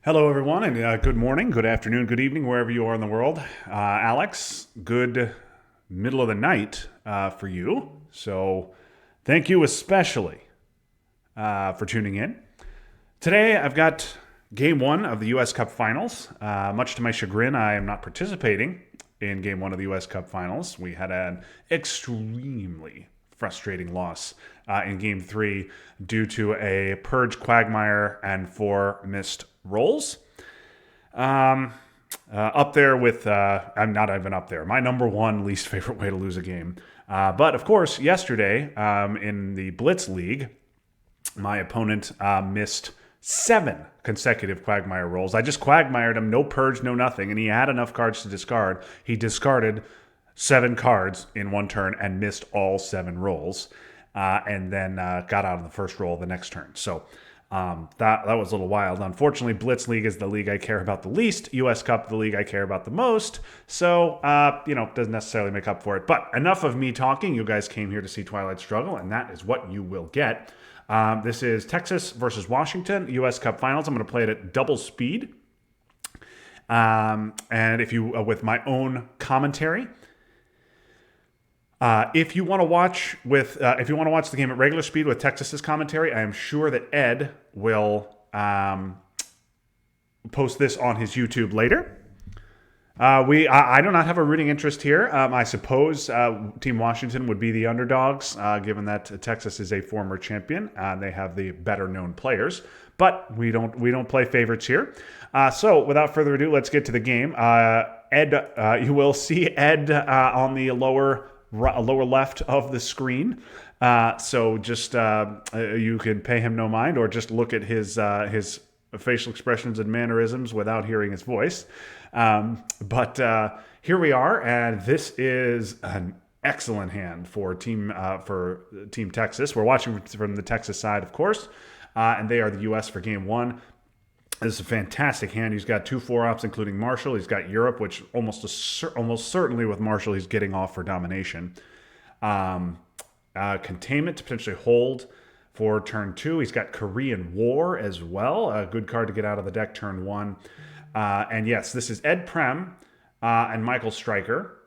Hello, everyone, and good morning, good afternoon, good evening, wherever you are in the world. Alex, good middle of the night for you. So, thank you especially for tuning in. Today, I've got game one of the U.S. Cup Finals. Much to my chagrin, I am not participating in game one of the U.S. Cup Finals. We had an extremely frustrating loss in game three due to a purge quagmire and four missed rolls. Up there with, I'm not even up there. My number one least favorite way to lose a game. But of course, yesterday in the Blitz League, my opponent missed seven consecutive quagmire rolls. I just quagmired him, no purge, no nothing, and he had enough cards to discard. He discarded seven cards in one turn and missed all seven rolls, and then got out of the first roll the next turn. So that was a little wild. Unfortunately, Blitz League is the league I care about the least. U.S. Cup, the league I care about the most. So, doesn't necessarily make up for it. But enough of me talking. You guys came here to see Twilight Struggle, and that is what you will get. This is Texas versus Washington, U.S. Cup Finals. I'm going to play it at double speed. And if you, with my own commentary. If you want to watch the game at regular speed with Texas's commentary, I am sure that Ed will post this on his YouTube later. I do not have a rooting interest here. I suppose Team Washington would be the underdogs, given that Texas is a former champion. They have the better known players, but we don't play favorites here. So without further ado, let's get to the game. Ed, you will see Ed on the lower left of the screen. So just you can pay him no mind, or just look at his facial expressions and mannerisms without hearing his voice. But here we are, and this is an excellent hand for Team Texas. We're watching from the Texas side, of course, and they are the U.S. for game one. This is a fantastic hand. He's got two 4-ops, including Marshall. He's got Europe, which almost certainly with Marshall, he's getting off for domination. Containment to potentially hold for turn two. He's got Korean War as well. A good card to get out of the deck turn one. And yes, this is Ed Prem and Michael Stryker,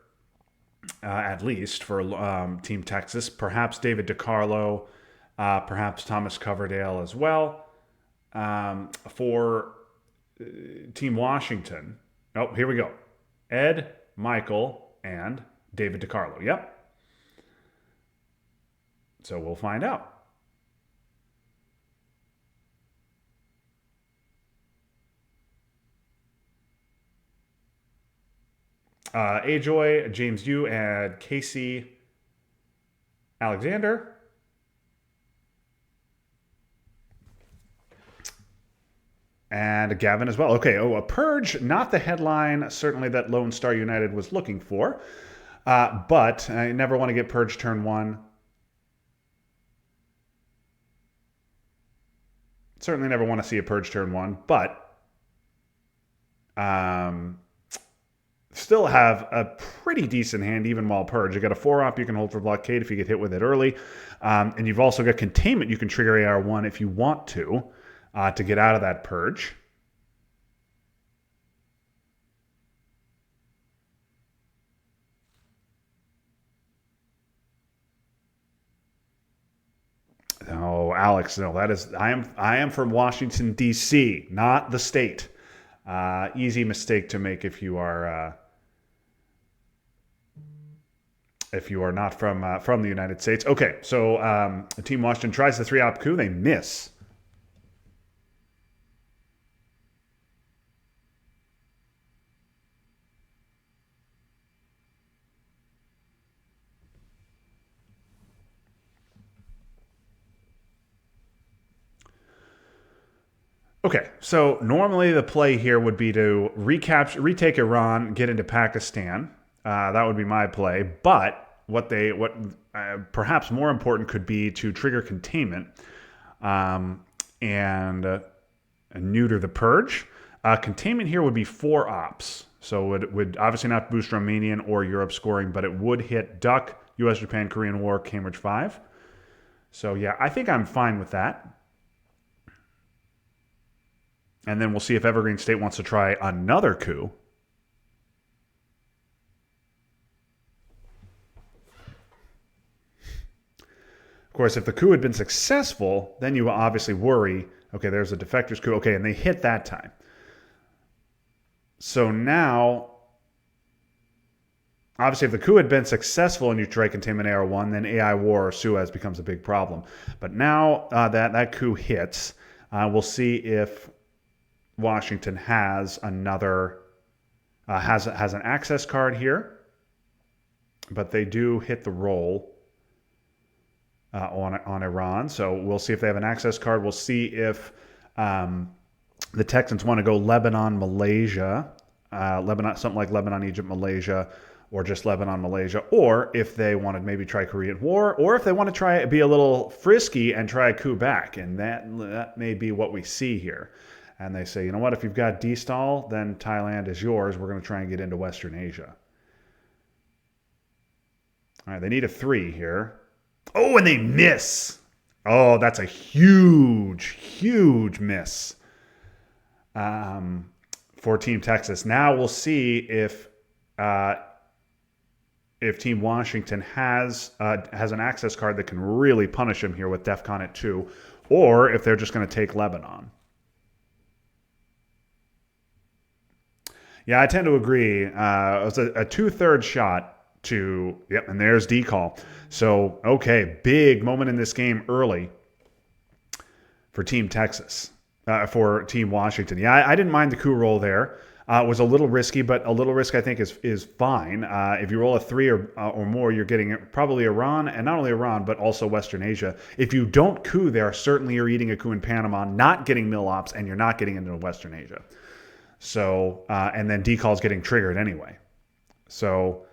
at least for Team Texas. Perhaps David DiCarlo, perhaps Thomas Coverdale as well. For Team Washington. Oh, here we go. Ed, Michael, and David DiCarlo. Yep. So we'll find out. Ajoy, James Yu, and Casey Alexander. And Gavin as well. Okay, a purge, not the headline, certainly that Lone Star United was looking for. But I never want to get purge turn one. Certainly never want to see a purge turn one, but still have a pretty decent hand even while purge. You got a 4-op you can hold for blockade if you get hit with it early. And you've also got containment you can trigger AR1 if you want to get out of that purge. No, Alex, no, I am from Washington, D.C., not the state. Easy mistake to make if you are not from the United States. Okay, so Team Washington tries the 3-op coup. They miss. Okay, so normally the play here would be to retake Iran, get into Pakistan. That would be my play. But what perhaps more important could be to trigger containment and neuter the purge. Containment here would be 4-ops, so it would obviously not boost Romanian or Europe scoring, but it would hit Duck, U.S., Japan, Korean War, Cambridge 5. So yeah, I think I'm fine with that. And then we'll see if Evergreen State wants to try another coup. Of course, if the coup had been successful, then you obviously worry, okay, there's a defector's coup. Okay, and they hit that time. So now, obviously, if the coup had been successful and you try containment AR1, then AI war or Suez becomes a big problem. But now that coup hits, we'll see if Washington has another, has an access card here. But they do hit the roll on Iran. So we'll see if they have an access card. We'll see if the Texans want to go Lebanon, Malaysia, Lebanon, something like Lebanon, Egypt, Malaysia, or just Lebanon, Malaysia, or if they want to maybe try Korean War, or if they want to try be a little frisky and try a coup back, and that may be what we see here. And they say, you know what, if you've got D-stall, then Thailand is yours. We're going to try and get into Western Asia. All right, they need a 3 here. Oh, and they miss. Oh, that's a huge, huge miss for Team Texas. Now we'll see if Team Washington has an access card that can really punish him here with DEFCON at 2, or if they're just going to take Lebanon. Yeah, I tend to agree. It was a 2/3 shot to, yep, and there's D-call. So, okay, big moment in this game early for Team Texas, for Team Washington. Yeah, I didn't mind the coup roll there. It was a little risky, but a little risk I think is fine. If you roll a 3 or more, you're getting probably Iran, and not only Iran, but also Western Asia. If you don't coup there, certainly you're eating a coup in Panama, not getting mill ops, and you're not getting into Western Asia. So, and then D-call's getting triggered anyway. So,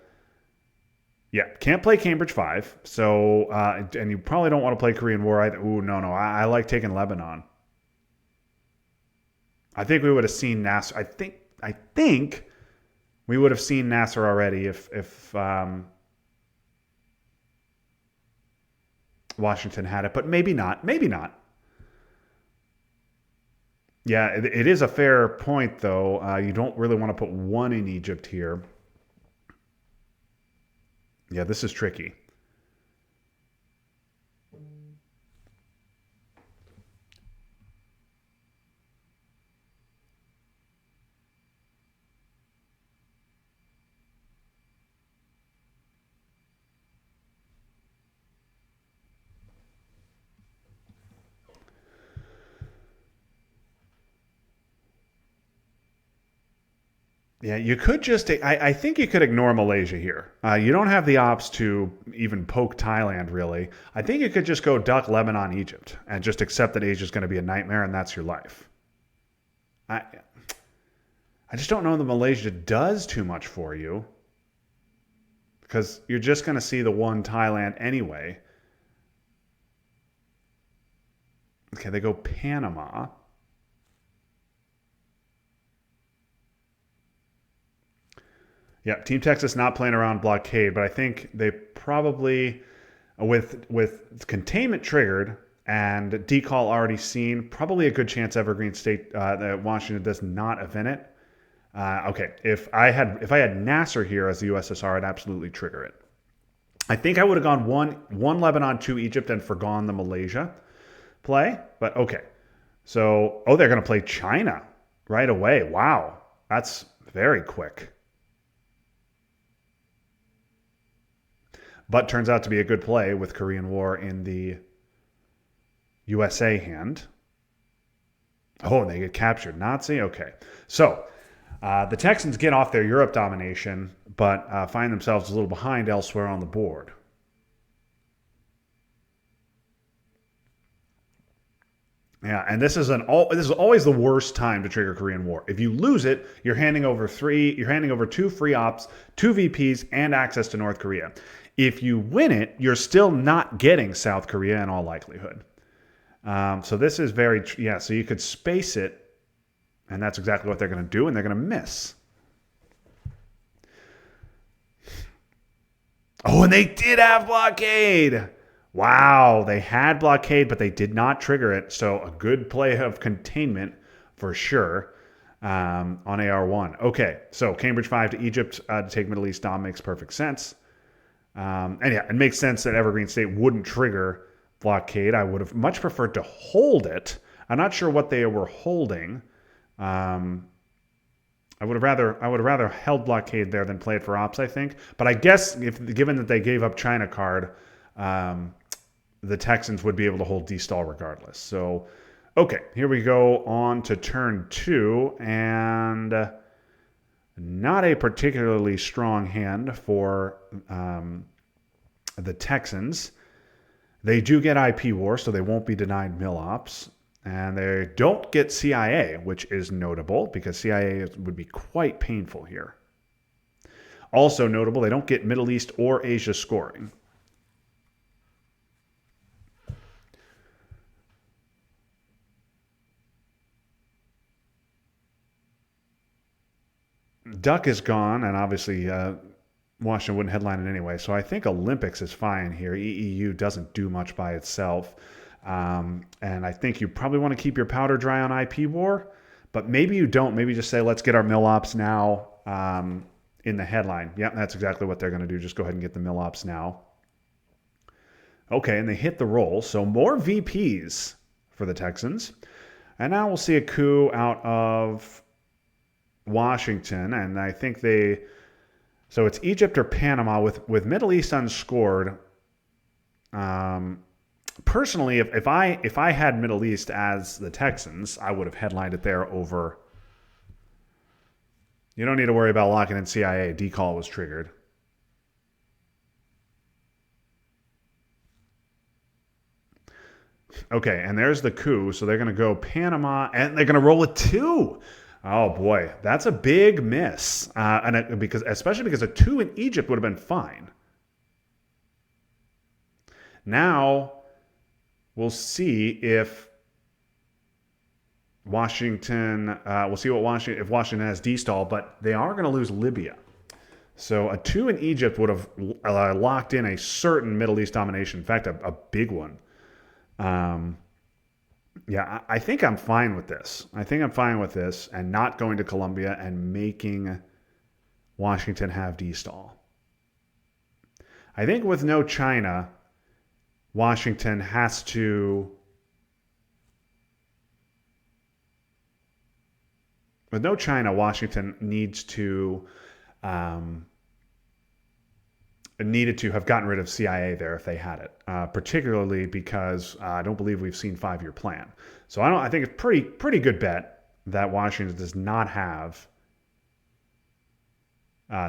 yeah, can't play Cambridge 5. So, and you probably don't want to play Korean War either. Ooh, no. I like taking Lebanon. I think we would have seen Nasser. I think we would have seen Nasser already if Washington had it, but maybe not. Maybe not. Yeah, it is a fair point, though. You don't really want to put 1 in Egypt here. Yeah, this is tricky. Yeah, you could just. I think you could ignore Malaysia here. You don't have the ops to even poke Thailand, really. I think you could just go duck Lebanon, Egypt, and just accept that Asia is going to be a nightmare, and that's your life. I just don't know that Malaysia does too much for you, because you're just going to see the one Thailand anyway. Okay, they go Panama. Yeah, Team Texas not playing around blockade, but I think they probably, with containment triggered and decall already seen, probably a good chance Evergreen State that Washington does not event it. Okay, if I had Nasser here as the USSR, I'd absolutely trigger it. I think I would have gone one Lebanon, 2 Egypt, and forgone the Malaysia play. But okay, so they're going to play China right away. Wow, that's very quick. But turns out to be a good play with Korean War in the USA hand. Oh, and they get captured. Nazi? Okay. So the Texans get off their Europe domination, but find themselves a little behind elsewhere on the board. Yeah, and this is always the worst time to trigger Korean War. If you lose it, you're handing over 2 free ops, 2 VPs, and access to North Korea. If you win it, you're still not getting South Korea in all likelihood. So this is so you could space it, and that's exactly what they're going to do, and they're going to miss. Oh, and they did have blockade. Wow, they had blockade, but they did not trigger it. So a good play of containment for sure on AR1. Okay, so Cambridge 5 to Egypt to take Middle East Dom makes perfect sense. And yeah, it makes sense that Evergreen State wouldn't trigger blockade. I would have much preferred to hold it. I'm not sure what they were holding. I would have rather held blockade there than play it for ops, I think. But I guess if given that they gave up China card, the Texans would be able to hold D-stall regardless. So, okay, here we go on to turn 2, and not a particularly strong hand for the Texans. They do get IP war, so they won't be denied mill ops. And they don't get CIA, which is notable because CIA would be quite painful here. Also notable, they don't get Middle East or Asia scoring. Duck is gone, and obviously Washington wouldn't headline it anyway. So I think Olympics is fine here. EEU doesn't do much by itself. And I think you probably want to keep your powder dry on IP war, but maybe you don't. Maybe just say, let's get our mill ops now in the headline. Yep, that's exactly what they're going to do. Just go ahead and get the mill ops now. Okay, and they hit the roll. So more VPs for the Texans. And now we'll see a coup out of Washington. And I think so it's Egypt or Panama with Middle East unscored. Personally, if I had Middle East as the Texans, I would have headlined it there over. You don't need to worry about locking in CIA. Decall was triggered. Okay, and there's the coup. So they're going to go Panama, and they're going to roll a 2. Oh boy, that's a big miss. Especially because a 2 in Egypt would have been fine. Now we'll see if Washington. We'll see if Washington has D-stall, but they are going to lose Libya. So a 2 in Egypt would have locked in a certain Middle East domination. In fact, a big one. Yeah, I think I'm fine with this. I think I'm fine with this and not going to Colombia and making Washington have D-stall. I think with no China, Washington has to. With no China, Washington needed to have gotten rid of CIA there if they had it, particularly because I don't believe we've seen 5-year plan. So I think it's pretty good bet that Washington does not have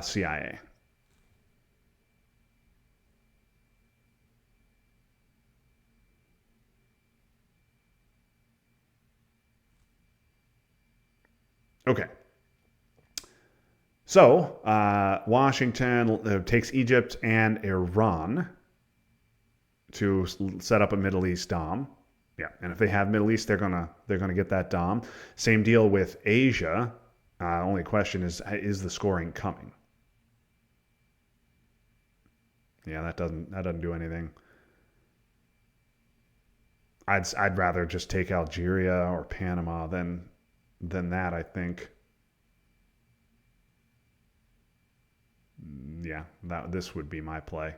CIA. Okay. So Washington takes Egypt and Iran to set up a Middle East dom. Yeah, and if they have Middle East, they're gonna get that dom. Same deal with Asia. Only question is the scoring coming? Yeah, that doesn't do anything. I'd rather just take Algeria or Panama than that, I think. Yeah, this would be my play.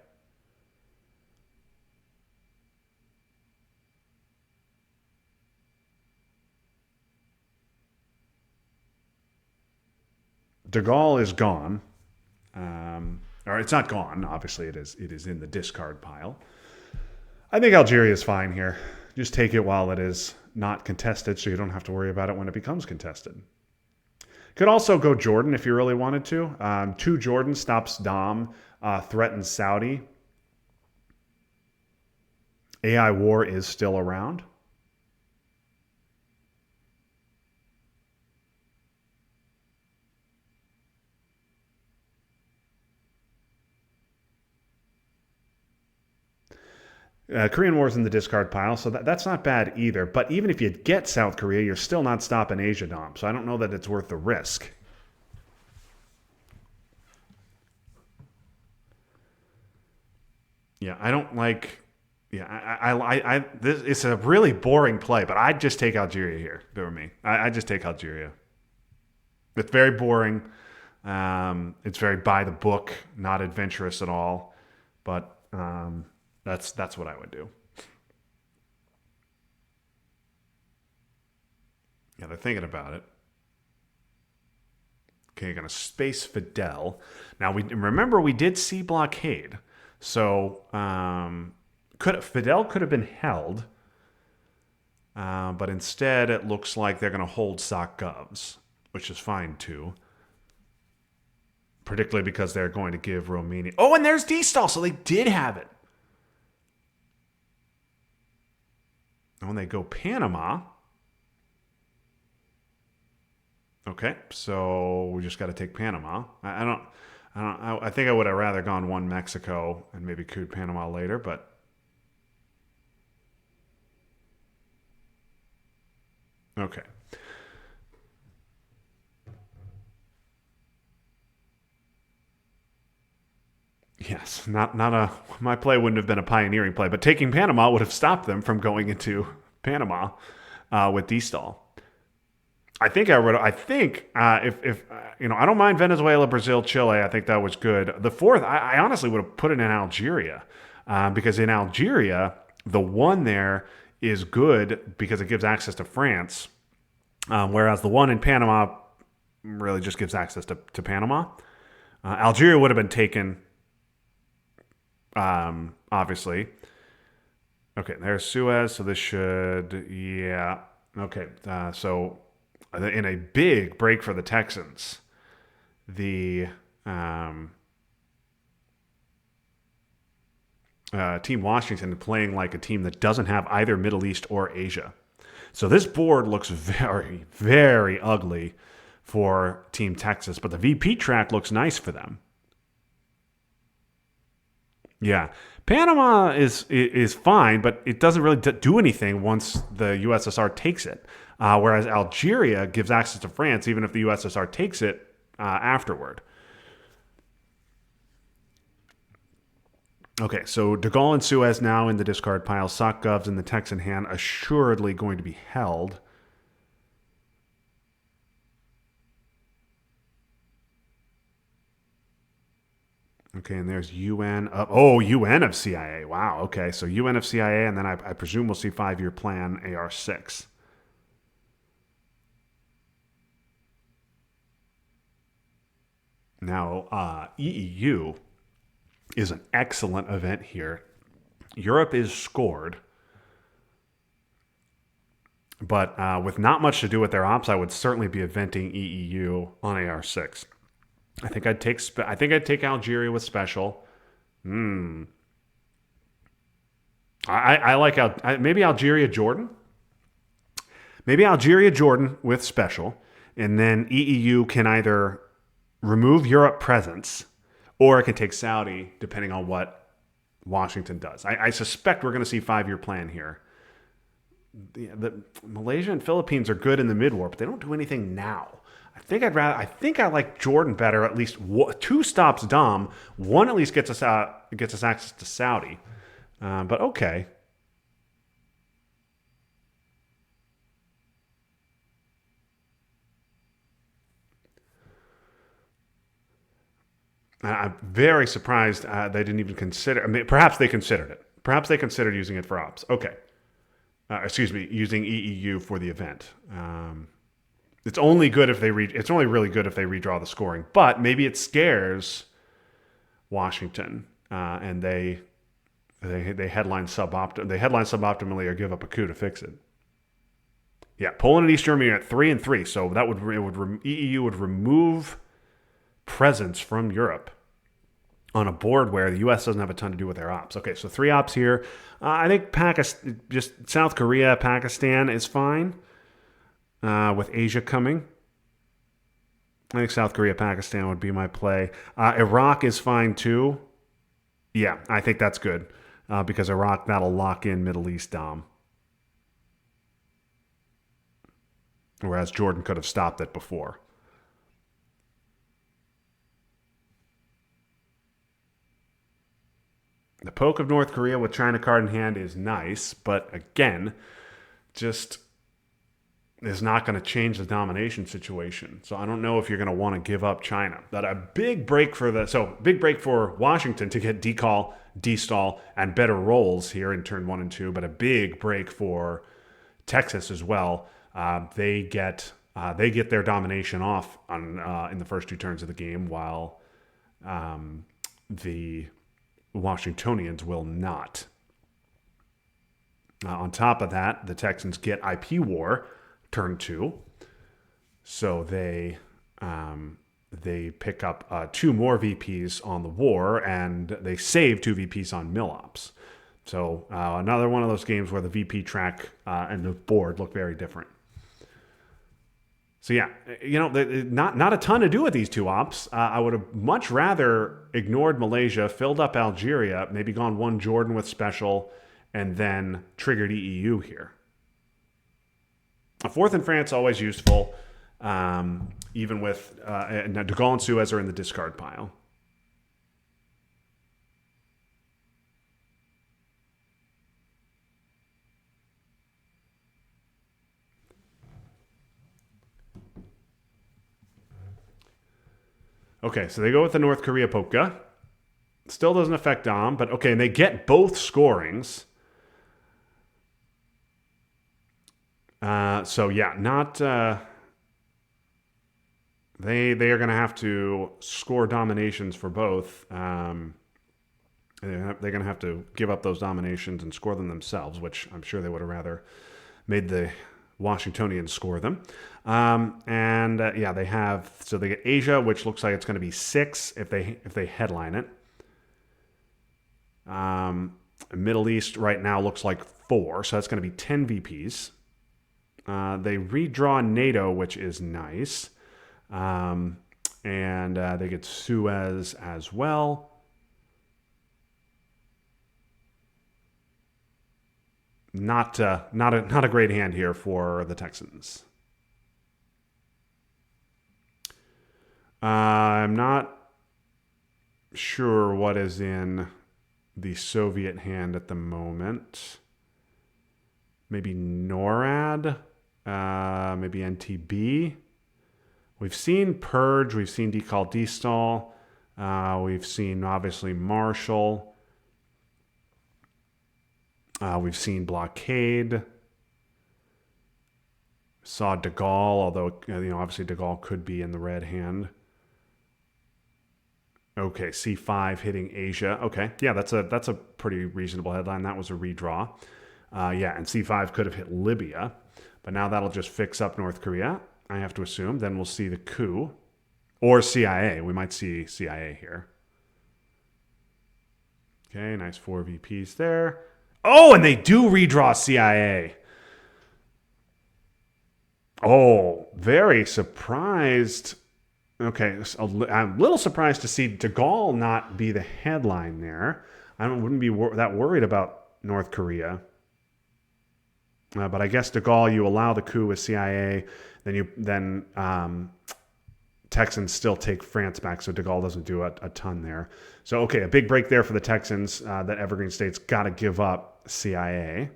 De Gaulle is gone. Or it's not gone. Obviously, it is in the discard pile. I think Algeria is fine here. Just take it while it is not contested, so you don't have to worry about it when it becomes contested. Could also go Jordan if you really wanted to. 2 Jordan stops Dom, threatens Saudi. AI war is still around. Korean War is in the discard pile, so that's not bad either. But even if you get South Korea, you're still not stopping Asia Dom. So I don't know that it's worth the risk. Yeah, I don't like Yeah, this it's a really boring play, but I'd just take Algeria here. If it were me, I just take Algeria. It's very boring. It's very by the book, not adventurous at all. But that's what I would do. Yeah, they're thinking about it. Okay, gonna space Fidel. Now we remember we did see blockade, so Fidel could have been held, but instead it looks like they're gonna hold sock govs, which is fine too. Particularly because they're going to give Romania. Oh, and there's D-stall, so they did have it. And when they go Panama, okay, so we just got to take Panama. I think I would have rather gone one Mexico and maybe cooed Panama later, but okay. Yes, not a my play wouldn't have been a pioneering play, but taking Panama would have stopped them from going into Panama with D-stall. I think I would. I think if I don't mind Venezuela, Brazil, Chile. I think that was good. The fourth, I honestly would have put it in Algeria because in Algeria, the one there is good because it gives access to France, whereas the one in Panama really just gives access to Panama. Algeria would have been taken, obviously. Okay, there's Suez, so this should, yeah. Okay, so in a big break for the Texans, the Team Washington playing like a team that doesn't have either Middle East or Asia. So this board looks very, very ugly for Team Texas, but the VP track looks nice for them. Yeah, Panama is fine, but it doesn't really do anything once the USSR takes it. Whereas Algeria gives access to France even if the USSR takes it afterward. Okay, so De Gaulle and Suez now in the discard pile. Sock Govs in the Texan hand, assuredly going to be held. Okay, and there's UN of UN of CIA. Wow. Okay, so UN of CIA, and then I presume we'll see 5-year plan AR6. Now, EEU is an excellent event here. Europe is scored, but with not much to do with their ops, I would certainly be eventing EEU on AR6. I think I'd take Algeria with special. I like maybe Algeria Jordan. Maybe Algeria Jordan with special, and then EEU can either remove Europe presence or it can take Saudi depending on what Washington does. I suspect we're going to see 5-year plan here. The Malaysia and Philippines are good in the mid-war, but they don't do anything now. I think I like Jordan better. At least 2 stops Dom. 1 at least gets us access to Saudi. But okay. I'm very surprised they didn't even consider. I mean, perhaps they considered it. Perhaps they considered using it for ops. Okay. Excuse me, using EEU for the event. It's only good if they It's only really good if they redraw the scoring. But maybe it scares Washington, and they headline suboptimally or give up a coup to fix it. Yeah, Poland and East Germany are at 3-3, so that EEU would remove presence from Europe on a board where the U.S. doesn't have a ton to do with their ops. Okay, so 3 ops here. I think just South Korea, Pakistan is fine with Asia coming. I think South Korea, Pakistan would be my play. Iraq is fine too. Yeah, I think that's good because Iraq, that'll lock in Middle East Dom. Whereas Jordan could have stopped it before. poke of North Korea with China card in hand is nice, but again, just is not going to change the domination situation. So I don't know if you're going to want to give up China. But a big break for Washington to get decall, destall, and better rolls here in turn 1 and 2. But a big break for Texas as well. They get their domination off on in the first 2 turns of the game, while the Washingtonians will not. On top of that, the Texans get IP war turn 2, so they pick up 2 more VPs on the war, and they save 2 VPs on Millops. So another one of those games where the VP track and the board look very different. So yeah, not a ton to do with these 2 ops. I would have much rather ignored Malaysia, filled up Algeria, maybe gone 1 Jordan with special, and then triggered EEU here. A 4th in France, always useful, even with De Gaulle and Suez are in the discard pile. Okay, so they go with the North Korea polka. Still doesn't affect Dom, but okay, and they get both scorings. So yeah, not they are going to have to score dominations for both. They're going to have to give up those dominations and score them themselves, which I'm sure they would have rather made the Washingtonians score them. Yeah, they get Asia, which looks like it's going to be 6 if they headline it. Middle East right now looks like 4, so that's going to be 10 VPs. They redraw NATO, which is nice. And they get Suez as well. Not a great hand here for the Texans. I'm not sure what is in the Soviet hand at the moment. Maybe NORAD, maybe NTB. We've seen Purge, we've seen Decall Destall, we've seen obviously Marshall, we've seen Blockade, saw De Gaulle, although obviously De Gaulle could be in the red hand. Okay, C5 hitting Asia. Okay, yeah, that's a pretty reasonable headline. That was a redraw. Yeah, and C5 could have hit Libya, but now that'll just fix up North Korea, I have to assume. Then we'll see the coup. Or CIA. We might see CIA here. Okay, nice 4 VPs there. Oh, and they do redraw CIA. Oh, very surprised. Okay, I'm a little surprised to see De Gaulle not be the headline there. I wouldn't be that worried about North Korea. But I guess De Gaulle, you allow the coup with CIA, then Texans still take France back, so De Gaulle doesn't do a ton there. So, okay, a big break there for the Texans that Evergreen State's got to give up CIA.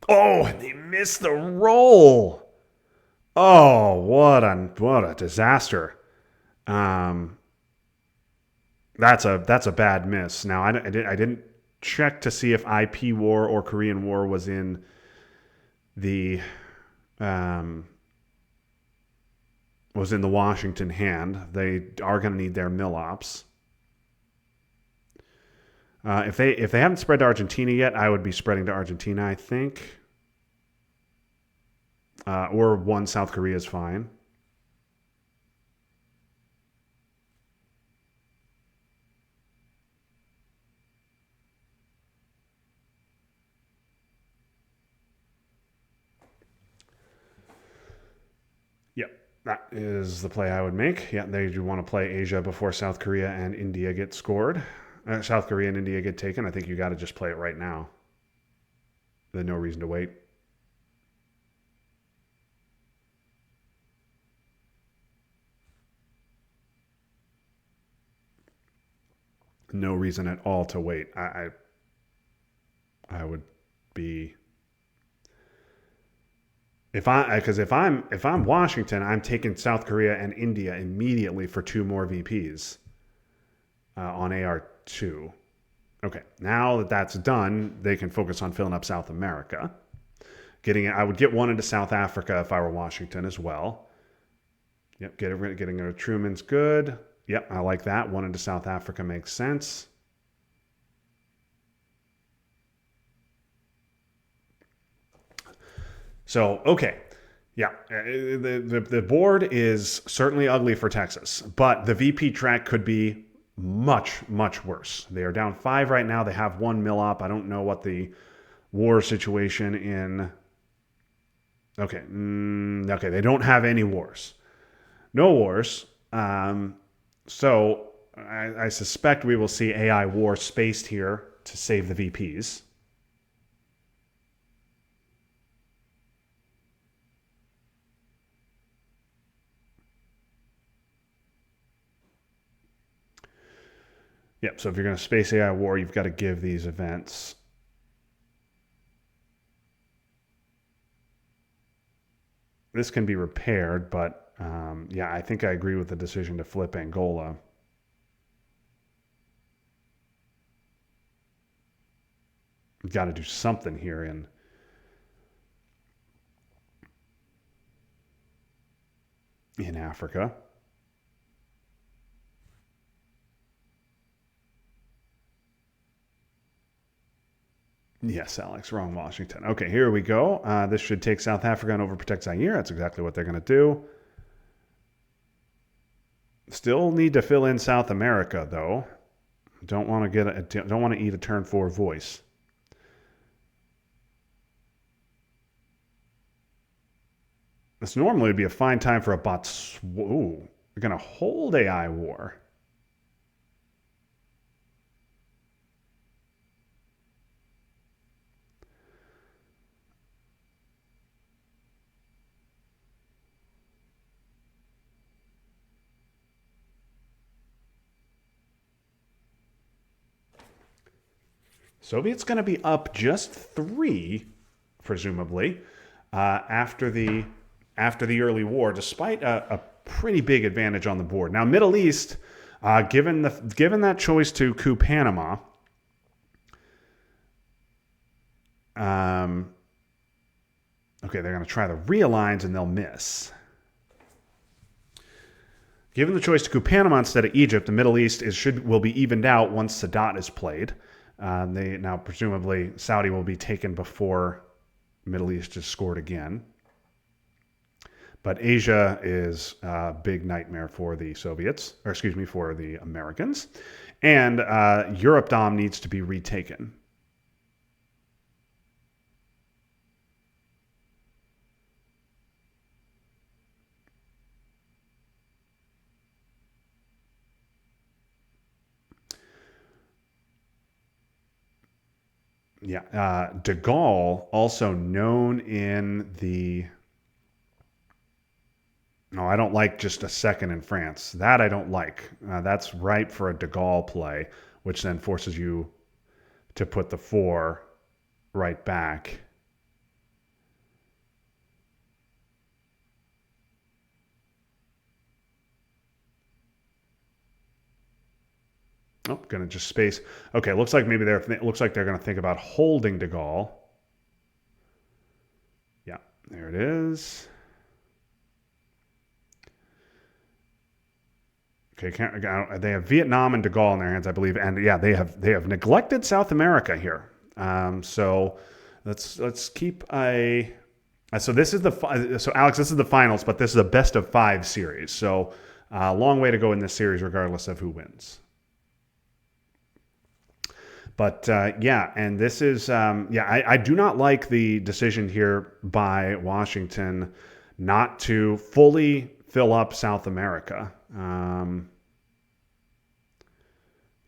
Oh, and they missed the roll. Oh, what a disaster. That's a bad miss. Now I didn't check to see if IP war or Korean War was in the Washington hand. They are going to need their Millops. If they haven't spread to Argentina yet, I would be spreading to Argentina, I think. Or 1 South Korea is fine. Yep, that is the play I would make. Yeah, they do want to play Asia before South Korea and India get scored. South Korea and India get taken. I think you got to just play it right now. There's no reason to wait. No reason at all to wait. I would be if I'm Washington, I'm taking South Korea and India immediately for two more VPs on AR2. Okay, now that that's done, they can focus on filling up South America. I would get one into South Africa if I were Washington as well. Yep, getting a Truman's good. Yep, I like that. One into South Africa makes sense. So, okay. Yeah, the board is certainly ugly for Texas, but the VP track could be much, much worse. They are down 5 right now. They have 1 mill op. I don't know what the war situation in. Okay, okay, they don't have any wars. No wars. So I suspect we will see AI war spaced here to save the VPs. Yep, so if you're going to space AI war, you've got to give these events. This can be repaired, but yeah, I think I agree with the decision to flip Angola. You've got to do something here in Africa. Yes, Alex, wrong Washington. Okay, here we go. This should take South Africa and overprotect Zaire. That's exactly what they're going to do. Still need to fill in South America, though. Don't want to eat a turn 4 voice. This normally would be a fine time for a bots. Whoa, we're going to hold AI war. Soviet's going to be up just 3, presumably, after the early war, despite a pretty big advantage on the board. Now, Middle East, given that choice to coup Panama, okay, they're going to try the realigns and they'll miss. Given the choice to coup Panama instead of Egypt, the Middle East will be evened out once Sadat is played. Now presumably Saudi will be taken before Middle East is scored again. But Asia is a big nightmare for the Soviets, or excuse me, for the Americans. And Europe Dom needs to be retaken. Yeah, de Gaulle, also known in the. No, I don't like just a second in France. That I don't like. That's ripe for a de Gaulle play, which then forces you to put the 4 right back. Oh, gonna just space. Okay, looks like maybe they're gonna think about holding de Gaulle. Yeah, there it is. Okay, they have Vietnam and de Gaulle in their hands, I believe, and yeah, they have neglected South America here. So let's keep a. So this is Alex, this is the finals, but this is a best-of-5 series. So long way to go in this series, regardless of who wins. But yeah, and this is I do not like the decision here by Washington not to fully fill up South America.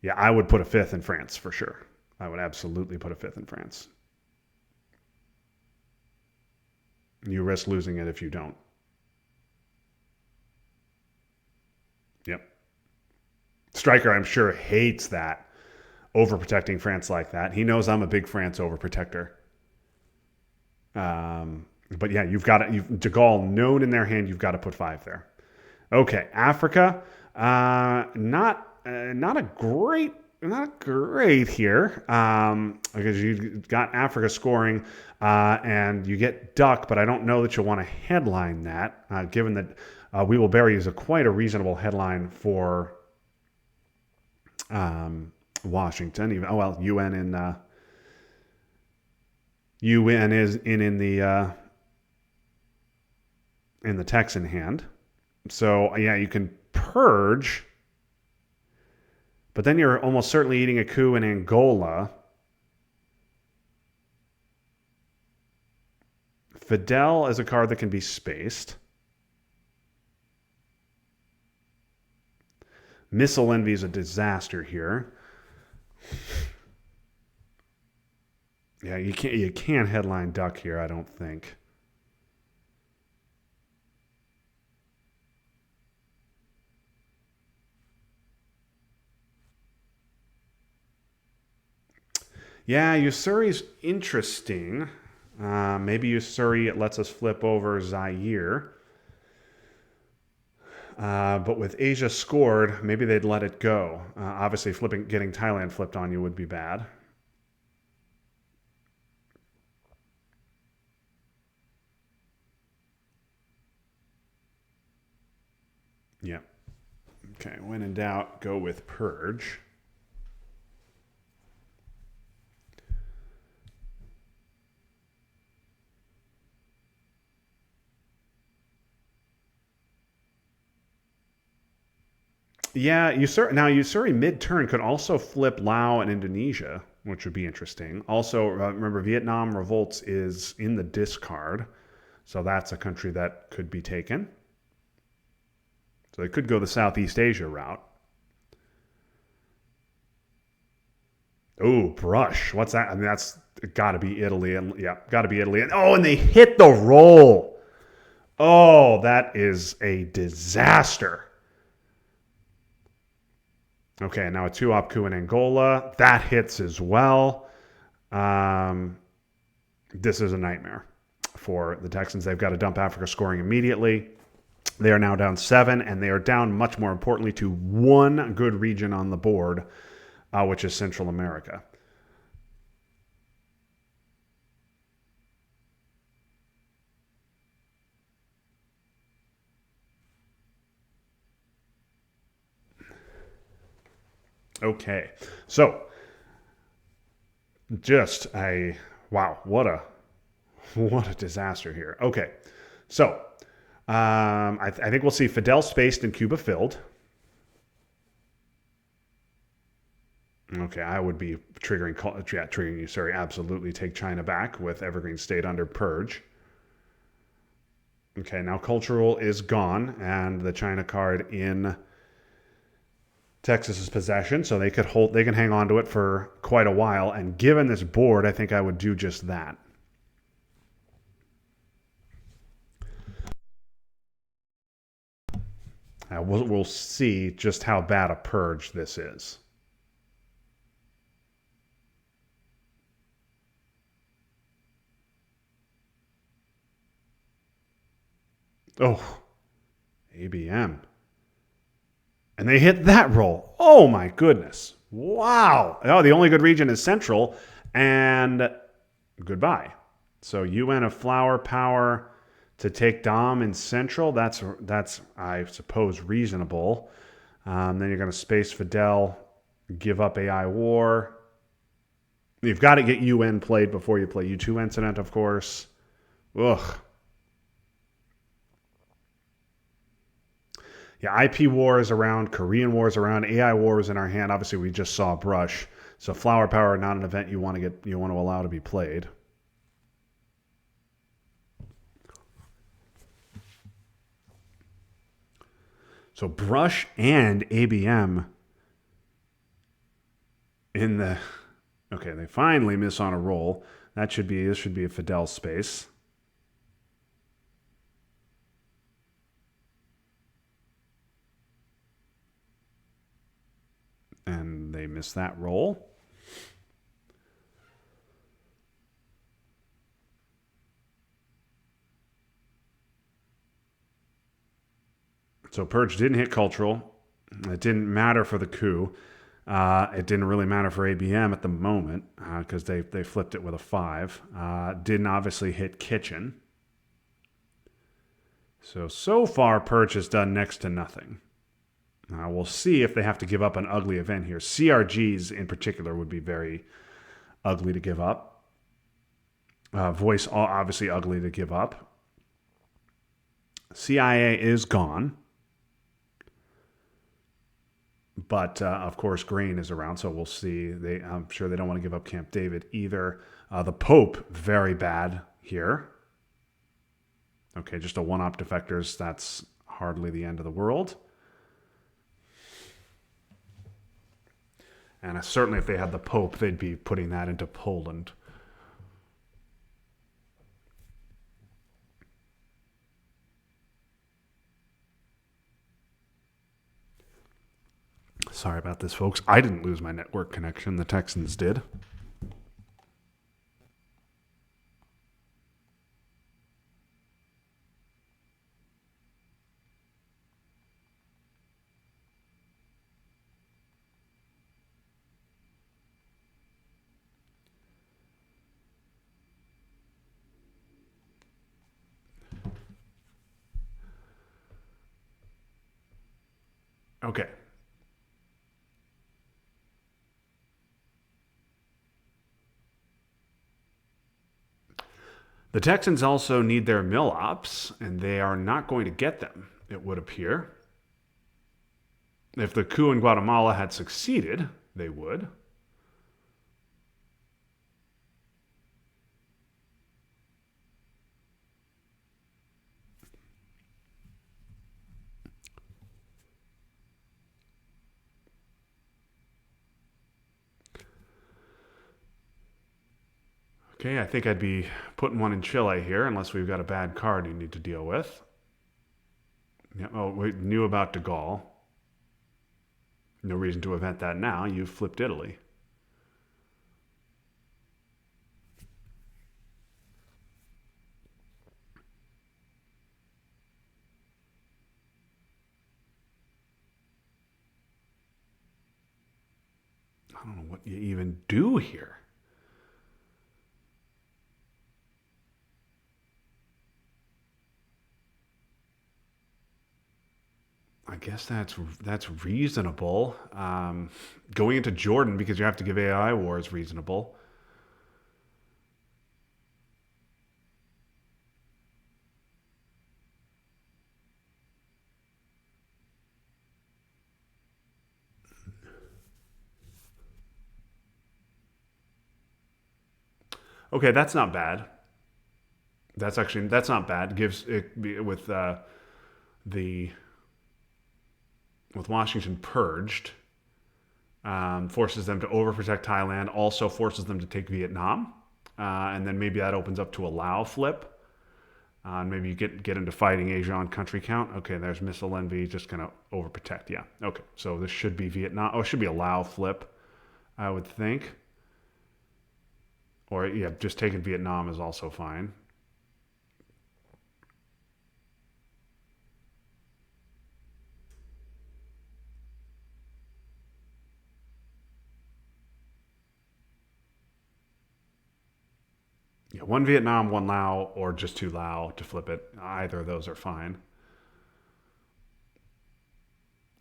Yeah, I would put a 5th in France for sure. I would absolutely put a 5th in France. You risk losing it if you don't. Yep. Striker, I'm sure, hates that. overprotecting France like that. He knows I'm a big France overprotector. But yeah, you've got it. De Gaulle known in their hand. You've got to put 5 there. Okay, Africa. Not a great here, because you got Africa scoring, and you get duck, but I don't know that you'll want to headline that, given that We Will Bury is quite a reasonable headline for Washington. Even UN is in the Texan hand. So yeah, you can purge, but then you're almost certainly eating a coup in Angola. Fidel is a card that can be spaced. Missile Envy is a disaster here. Yeah, you can't headline duck here, I don't think. Yeah, Usuri's interesting. Maybe Usuri, it lets us flip over Zaire. But with Asia scored, maybe they'd let it go. Obviously, getting Thailand flipped on you would be bad. Yeah. Okay, when in doubt, go with purge. Yeah, Usuri mid-turn could also flip Laos and Indonesia, which would be interesting. Also, remember, Vietnam revolts is in the discard, so that's a country that could be taken. So they could go the Southeast Asia route. Oh, brush. What's that? I mean, that's got to be Italy. And yeah, got to be Italy. And they hit the roll. Oh, that is a disaster. Okay, now a 2-op coup in Angola. That hits as well. This is a nightmare for the Texans. They've got to dump Africa scoring immediately. They are now down 7, and they are down, much more importantly, to one good region on the board, which is Central America. Okay, so just wow, what a disaster here. Okay, so I think we'll see Fidel spaced and Cuba filled. Okay, I would be triggering you. Sorry, absolutely take China back with Evergreen State under purge. Okay, now cultural is gone, and the China card in Texas's possession, so they can hang on to it for quite a while. And given this board, I think I would do just that. We'll see just how bad a purge this is. Oh, ABM. And they hit that roll. Oh my goodness. Wow. Oh, the only good region is Central. And goodbye. So UN of flower power to take Dom in Central. That's I suppose reasonable. Then you're going to space Fidel, give up AI war. You've got to get UN played before you play U2 Incident, of course. Ugh. Yeah, IP war is around, Korean war is around, AI war is in our hand. Obviously, we just saw Brush. So flower power, not an event you want to allow to be played. So Brush and ABM in the... Okay, they finally miss on a roll. This should be a Fidel space. And they miss that roll. So Purge didn't hit cultural. It didn't matter for the coup. It didn't really matter for ABM at the moment because they flipped it with a 5. Didn't obviously hit kitchen. So far, Purge has done next to nothing. We'll see if they have to give up an ugly event here. CRGs in particular would be very ugly to give up. Voice obviously ugly to give up. CIA is gone. But of course, Grain is around, so we'll see. I'm sure they don't want to give up Camp David either. The Pope, very bad here. Okay, just a one-op defectors. That's hardly the end of the world. And certainly if they had the Pope, they'd be putting that into Poland. Sorry about this, folks. I didn't lose my network connection. The Texans did. Okay. The Texans also need their mill ops, and they are not going to get them, it would appear. If the coup in Guatemala had succeeded, they would. Okay, I think I'd be putting one in Chile here, unless we've got a bad card you need to deal with. Yeah, oh, we knew about de Gaulle. No reason to event that now. You've flipped Italy. I don't know what you even do here. I guess that's reasonable. Going into Jordan because you have to give AI war is reasonable. Okay, that's not bad. That's not bad. Gives it the with Washington purged, forces them to overprotect Thailand, also forces them to take Vietnam, and then maybe that opens up to a Lao flip. And maybe you get into fighting Asia on country count. Okay, there's missile envy, just gonna overprotect. Yeah. Okay, so this should be Vietnam. Oh, it should be a Lao flip, I would think. Or yeah, just taking Vietnam is also fine. Yeah, one Vietnam, one Lao, or just two Lao to flip it. Either of those are fine.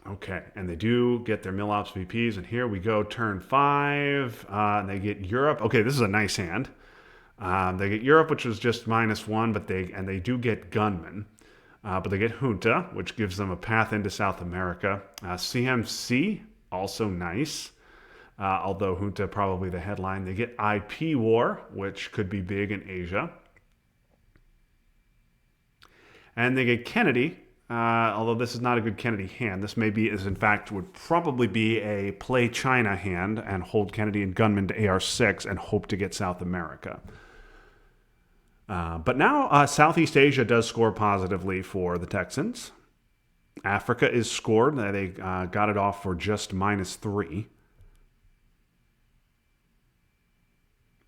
Okay, and they do get their Mill Ops VPs, and here we go, turn 5. And they get Europe. Okay, this is a nice hand. They get Europe, which was just -1, but they do get Gunman. But they get Junta, which gives them a path into South America. CMC, also nice. Although Junta probably the headline. They get IP War, which could be big in Asia. And they get Kennedy, although this is not a good Kennedy hand. This maybe is, in fact, would probably be a play China hand and hold Kennedy and Gunman to AR6 and hope to get South America. But now Southeast Asia does score positively for the Texans. Africa is scored. They got it off for just -3.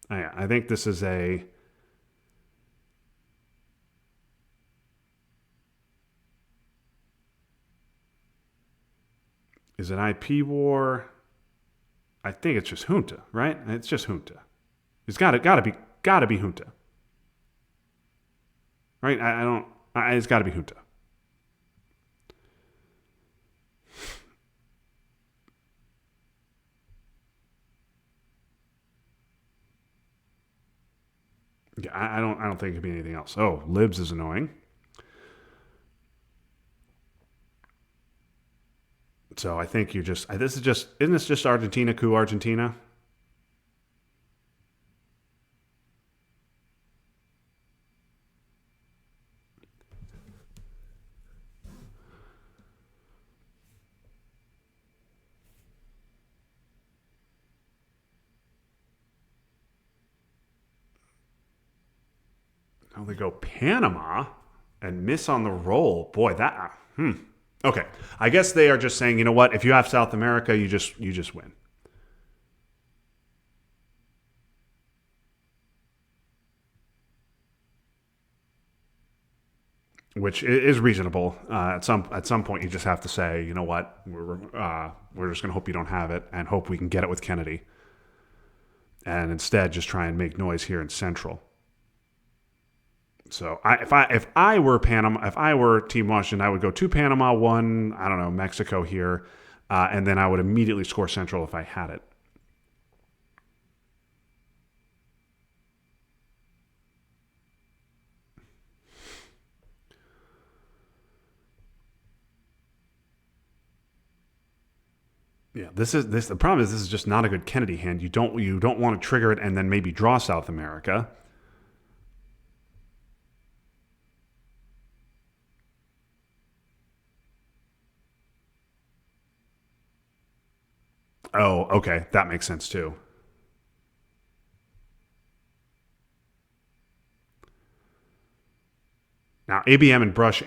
I think this is a. Is it IP war? I think it's just junta, right? It's just junta. It's gotta be junta, right? I don't. It's gotta be junta. Yeah, I don't think it could be anything else. Oh, libs is annoying. So I think you just. This is just. Isn't this just Argentina coup Argentina? Oh, they go Panama and miss on the roll. Boy, that. Okay, I guess they are just saying, you know what? If you have South America, you just win. Which is reasonable. At some point, you just have to say, you know what? We're just going to hope you don't have it, and hope we can get it with Kennedy, and instead just try and make noise here in Central. So if I were Panama, if I were Team Washington, I would go to Panama, one, I don't know, Mexico here, and then I would immediately score Central if I had it. Yeah, this is this. The problem is this is just not a good Kennedy hand. You don't want to trigger it and then maybe draw South America. Oh, okay, that makes sense too. Now ABM Brush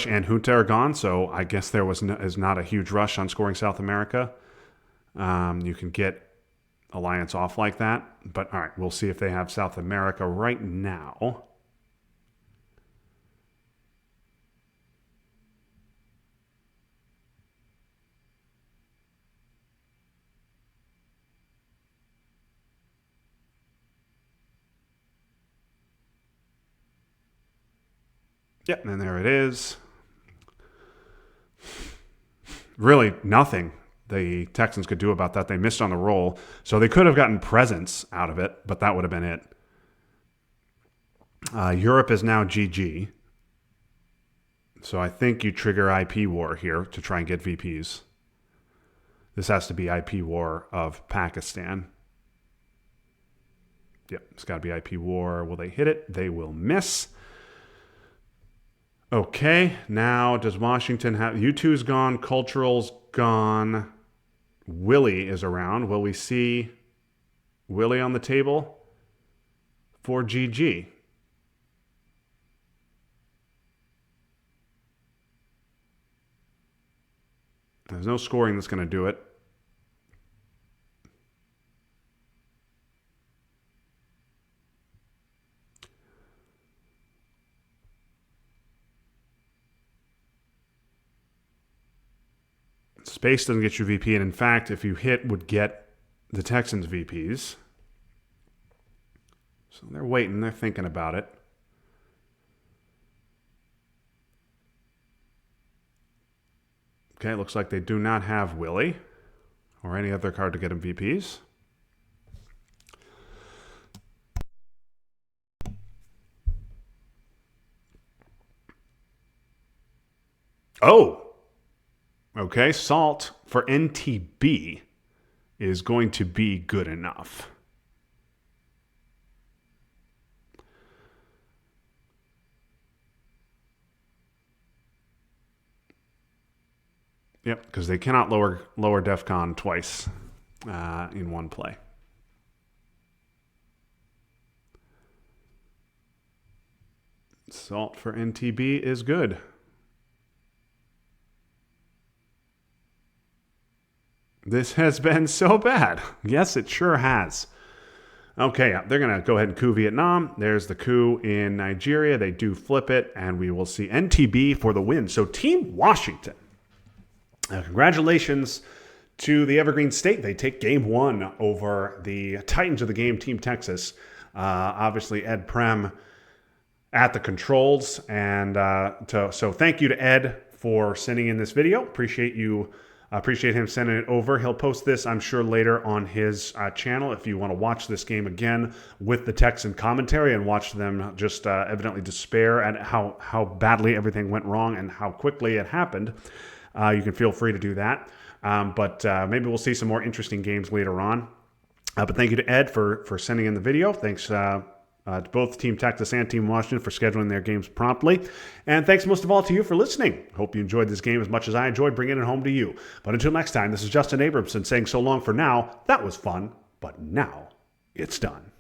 and Junta are gone, so I guess there is not a huge rush on scoring South America. You can get Alliance off like that, but all right, we'll see if they have South America right now. Yep, and there it is. Really, nothing the Texans could do about that. They missed on the roll, so they could have gotten presents out of it, but that would have been it. Europe is now GG. So I think you trigger IP war here to try and get VPs. This has to be IP war of Pakistan. Yep, it's got to be IP war. Will they hit it? They will miss. Okay, now does Washington have... U2's gone, Cultural's gone. Willie is around. Will we see Willie on the table for GG? There's no scoring that's going to do it. Space doesn't get you VP, and in fact, if you hit, would get the Texans VPs. So they're waiting. They're thinking about it. Okay, looks like they do not have Willie or any other card to get him VPs. Oh, okay. Salt for NTB is going to be good enough. Yep, because they cannot lower DEFCON twice in one play. Salt for NTB is good. This has been so bad. Yes, it sure has. Okay, yeah, they're going to go ahead and coup Vietnam. There's the coup in Nigeria. They do flip it, and we will see NTB for the win. So Team Washington, congratulations to the Evergreen State. They take game 1 over the Titans of the game, Team Texas. Obviously, Ed Prem at the controls. And so thank you to Ed for sending in this video. Appreciate him sending it over. He'll post this, I'm sure, later on his channel if you want to watch this game again with the Texan commentary and watch them just evidently despair at how badly everything went wrong and how quickly it happened. You can feel free to do that. But maybe we'll see some more interesting games later on. But thank you to Ed for sending in the video. Thanks to both Team Texas and Team Washington for scheduling their games promptly. And thanks most of all to you for listening. Hope you enjoyed this game as much as I enjoyed bringing it home to you. But until next time, this is Justin Abramson saying so long for now. That was fun, but now it's done.